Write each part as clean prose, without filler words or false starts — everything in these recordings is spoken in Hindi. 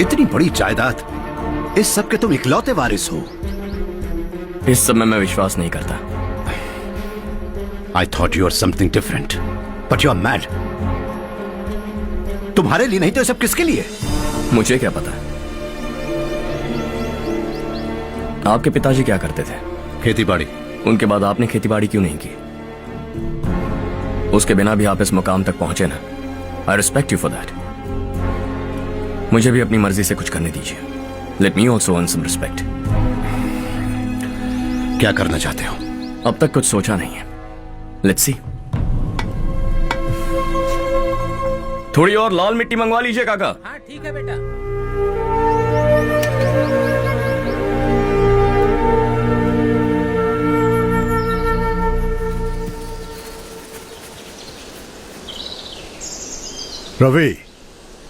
इतनी बड़ी जायदाद, इस सब के तुम इकलौते वारिस हो। इस सब में मैं विश्वास नहीं करता। I thought you were something different, but you are mad. तुम्हारे लिए नहीं तो ये सब किसके लिए? मुझे क्या पता। आपके पिताजी क्या करते थे? खेती बाड़ी। उनके बाद आपने खेती बाड़ी क्यों नहीं की? उसके बिना भी आप इस मुकाम तक पहुंचे ना। I respect you for that. मुझे भी अपनी मर्जी से कुछ करने दीजिए। Let me also earn some respect. क्या करना चाहते हो? अब तक कुछ सोचा नहीं है। Let's see. थोड़ी और लाल मिट्टी मंगवा लीजिए काका। हाँ ठीक है बेटा। रवि,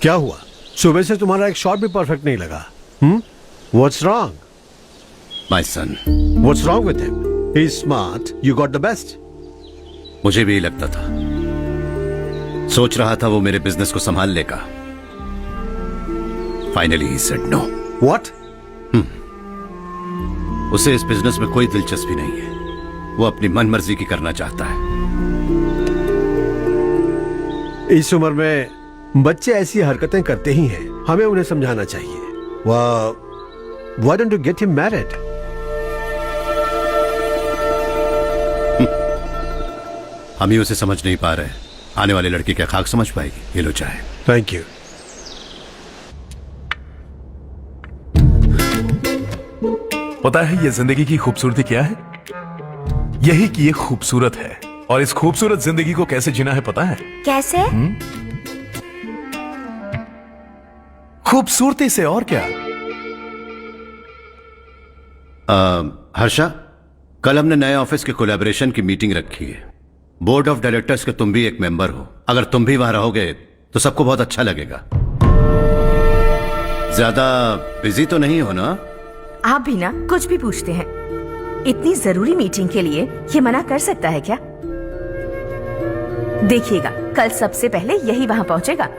क्या हुआ? सुबह से तुम्हारा एक शॉट भी परफेक्ट नहीं लगा। What's wrong? My son. What's wrong with him? He's smart. You got the best. मुझे भी लगता था। सोच रहा था वो मेरे बिजनेस को संभाल लेगा। Finally he said no. What? उसे इस बिजनेस में कोई दिलचस्पी नहीं है। वो अपनी मनमर्जी की करना चाहता है। इस उम्र में बच्चे ऐसी हरकतें करते ही हैं। हमें उन्हें समझाना चाहिए। Why don't you get him married? हम ही उसे समझ नहीं पा रहे। आने वाली लड़की क्या खाक समझ पाएगी? ये लो चाहे। Thank you. पता है ये जिंदगी की खूबसूरती क्या है? यही कि ये खूबसूरत है, और इस खूबसूरत जिंदगी को कैसे जीना है पता है? कैसे? खूबसूरती से, और क्या। हर्षा, कल हमने नए ऑफिस के कोलैबोरेशन की मीटिंग रखी है। बोर्ड ऑफ डायरेक्टर्स के तुम भी एक मेंबर हो। अगर तुम भी वहां रहोगे तो सबको बहुत अच्छा लगेगा। ज्यादा बिजी तो नहीं हो ना? आप भी ना कुछ भी पूछते हैं। इतनी जरूरी मीटिंग के लिए ये मना कर सकता है क्या? देखिएगा, कल सबसे पहले यही वहां पहुंचेगा।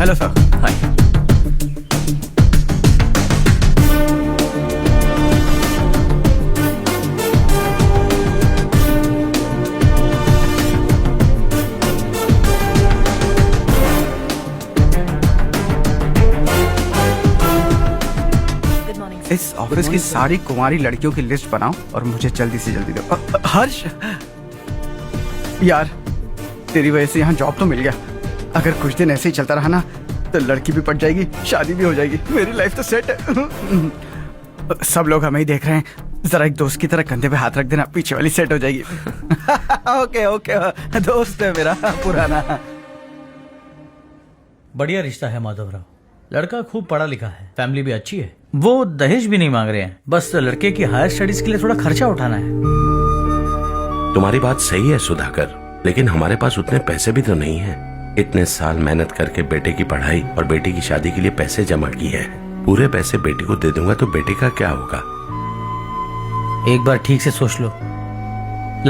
Hello sir. हाय। इस ऑफिस की सारी कुंवारी लड़कियों की लिस्ट बनाओ और मुझे जल्दी से जल्दी दो। हर्ष यार, तेरी वजह से यहाँ जॉब तो मिल गया। अगर कुछ दिन ऐसे ही चलता रहा ना तो लड़की भी पट जाएगी, शादी भी हो जाएगी, मेरी लाइफ तो सेट है। सब लोग हमें ही देख रहे हैं, जरा एक दोस्त की तरह कंधे पे हाथ रख देना, पीछे वाली सेट हो जाएगी। ओके ओके, दोस्त है मेरा पुराना। बढ़िया रिश्ता है माधवराव। लड़का खूब पढ़ा लिखा है, फैमिली भी अच्छी है। वो दहेज भी नहीं मांग रहे हैं, बस लड़के की हायर स्टडीज के लिए थोड़ा खर्चा उठाना है। तुम्हारी बात सही है सुधाकर, लेकिन हमारे पास उतने पैसे भी तो नहीं है। इतने साल मेहनत करके बेटे की पढ़ाई और बेटी की शादी के लिए पैसे जमा किए हैं। पूरे पैसे बेटी को दे दूंगा तो बेटे का क्या होगा? एक बार ठीक से सोच लो।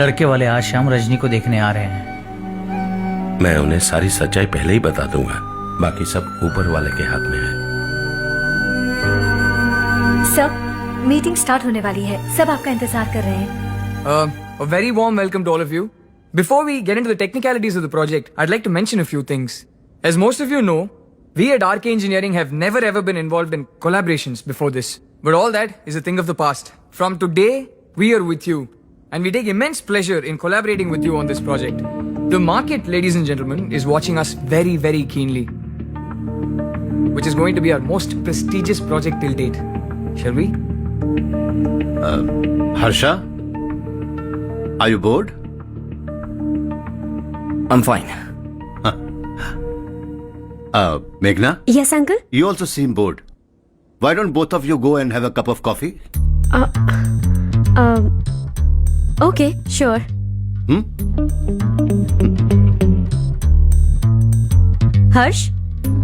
लड़के वाले आज शाम रजनी को देखने आ रहे हैं। मैं उन्हें सारी सच्चाई पहले ही बता दूंगा, बाकी सब ऊपर वाले के हाथ में है। सर, मीटिंग स्टार्ट होने वाली है, सब आपका इंतजार कर रहे हैं। A very warm welcome to all of you. Before we get into the technicalities of the project, I'd like to mention a few things. As most of you know, we at RK Engineering have never ever been involved in collaborations before this. But all that is a thing of the past. From today, we are with you. And we take immense pleasure in collaborating with you on this project. The market, ladies and gentlemen, is watching us very, very keenly. Which is going to be our most prestigious project till date. Shall we? Harsha? Are you bored? I'm fine. Meghna? Yes, uncle. You also seem bored. Why don't both of you go and have a cup of coffee? Okay, sure. हर्ष, तुम्हें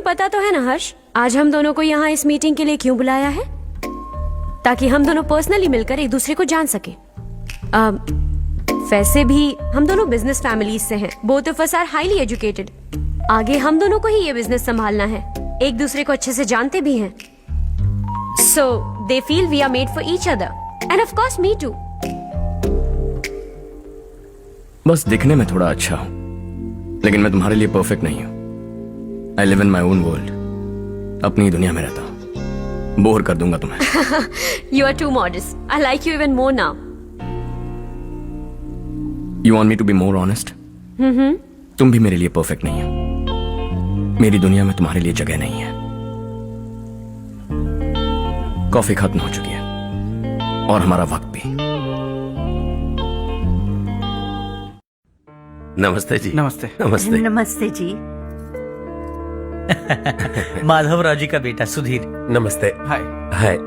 पता तो है ना हर्ष, आज हम दोनों को यहाँ इस मीटिंग के लिए क्यों बुलाया है? ताकि हम दोनों पर्सनली मिलकर एक दूसरे को जान सके। वैसे भी हम दोनों बिजनेस फैमिलीज से हैं। Both of us are highly educated. आगे हम दोनों को ही ये बिजनेस संभालना है। एक दूसरे को अच्छे से जानते भी हैं। So they feel we are made for each other and of course me too. बस दिखने में थोड़ा अच्छा हूं, लेकिन मैं तुम्हारे लिए परफेक्ट नहीं हूं। I live in my own world, अपनी ही दुनिया में रहता हूं। बोर कर दूंगा तुम्हें। You are too modest. I like you even more now. You want me to be more honest? तुम भी मेरे लिए परफेक्ट नहीं हो। मेरी दुनिया में तुम्हारे लिए जगह नहीं है। कॉफी खत्म हो चुकी है और हमारा वक्त भी। नमस्ते जी। नमस्ते। नमस्ते। नमस्ते जी। माधवराव जी का बेटा सुधीर। नमस्ते। हाय। हाय।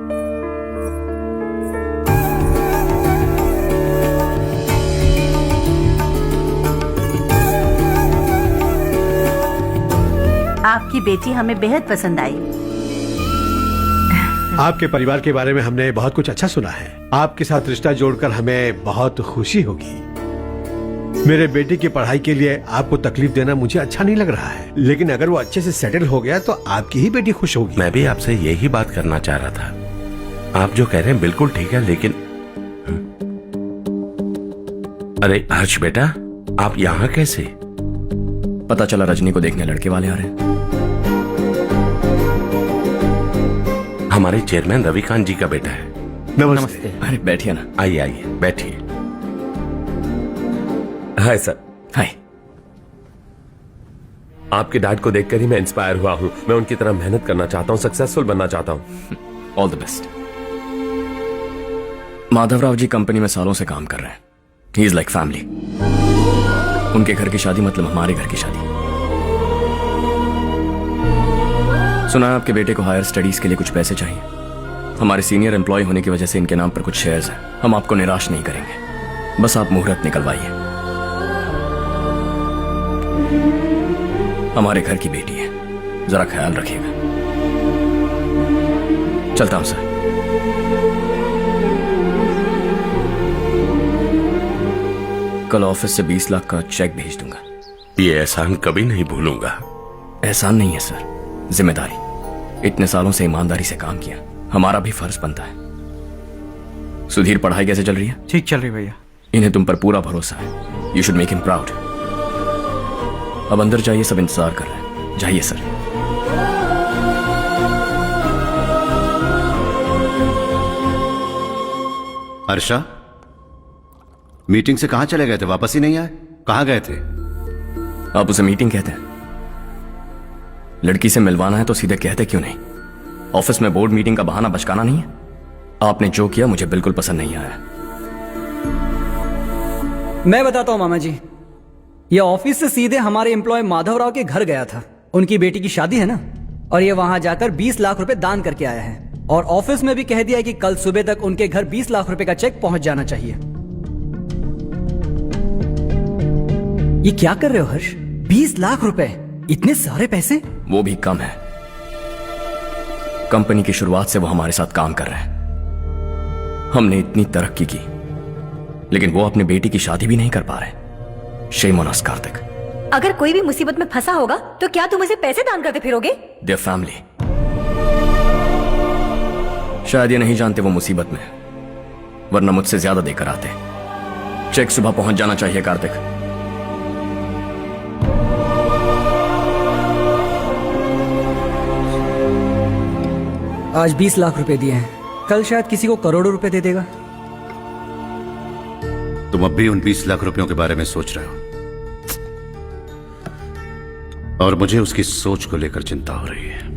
आपकी बेटी हमें बेहद पसंद आई। आपके परिवार के बारे में हमने बहुत कुछ अच्छा सुना है। आपके साथ रिश्ता जोड़कर हमें बहुत खुशी होगी। मेरे बेटे की पढ़ाई के लिए आपको तकलीफ देना मुझे अच्छा नहीं लग रहा है, लेकिन अगर वो अच्छे से सेटल हो गया तो आपकी ही बेटी खुश होगी। मैं भी आपसे यही बात करना चाह रहा था। आप जो कह रहे हैं बिल्कुल ठीक है, लेकिन अरे हर्ष बेटा, आप यहाँ कैसे? पता चला रजनी को देखने लड़के वाले आ रहे हैं। हमारे चेयरमैन रविकांत जी का बेटा है। नमस्ते। अरे बैठिए ना। आइए आइए बैठिए। Hi sir. हाय। आपके डैड को देखकर ही मैं इंस्पायर हुआ हूँ। मैं उनकी तरह मेहनत करना चाहता हूँ, सक्सेसफुल बनना चाहता हूँ। All the best. Madhavrao ji company में सालों से काम कर रहे हैं। He is like family. उनके घर की शादी मतलब हमारे घर की शादी। सुना है आपके बेटे को हायर स्टडीज के लिए कुछ पैसे चाहिए। हमारे सीनियर एम्प्लॉय होने की वजह से इनके नाम पर कुछ शेयर्स हैं। हम आपको निराश नहीं करेंगे, बस आप मुहूर्त निकलवाइए। हमारे घर की बेटी है, जरा ख्याल रखिएगा। चलता हूं सर। कल ऑफिस से 20 लाख का चेक भेज दूंगा। ये एहसान कभी नहीं भूलूंगा। एहसान नहीं है सर, जिम्मेदारी। इतने सालों से ईमानदारी से काम किया, हमारा भी फर्ज बनता है। सुधीर, पढ़ाई कैसे चल रही है? ठीक चल रही भैया। इन्हें तुम पर पूरा भरोसा है। You should make him proud. अब अंदर जाइए, सब इंतजार कर रहे हैं। जाइए सर। हर्षा, मीटिंग से कहां चले गए थे? वापस ही नहीं आए? कहां गए थे? आप उसे मीटिंग कहते हैं? लड़की से मिलवाना है तो सीधे कहते क्यों नहीं? ऑफिस में बोर्ड मीटिंग का बहाना बचकाना नहीं है। आपने जो किया मुझे बिल्कुल पसंद नहीं आया। मैं बताता हूं मामा जी, ये ऑफिस से सीधे हमारे एम्प्लॉय माधवराव के घर गया था। उनकी बेटी की शादी है ना, और ये वहां जाकर 20 लाख रुपए दान करके आया है। और ऑफिस में भी कह दिया है कि कल सुबह तक उनके घर 20 लाख रुपए का चेक पहुंच जाना चाहिए। ये क्या कर रहे हो हर्ष? 20 लाख रुपए, इतने सारे पैसे? वो भी कम है। कंपनी की शुरुआत से वो हमारे साथ काम कर रहे हैं। हमने इतनी तरक्की की, लेकिन वो अपनी बेटी की शादी भी नहीं कर पा रहे। Shame on us Kartik. अगर कोई भी मुसीबत में फंसा होगा तो क्या तुम उसे पैसे दान करते फिरोगे? Their family. शायद ये नहीं जानते वो मुसीबत में, वरना मुझसे ज्यादा देकर आते। चेक सुबह पहुंच जाना चाहिए कार्तिक। आज 20 लाख रुपए दिए हैं, कल शायद किसी को करोड़ों रुपए दे देगा। तुम अब भी उन 20 लाख रुपयों के बारे में सोच रहे हो, और मुझे उसकी सोच को लेकर चिंता हो रही है।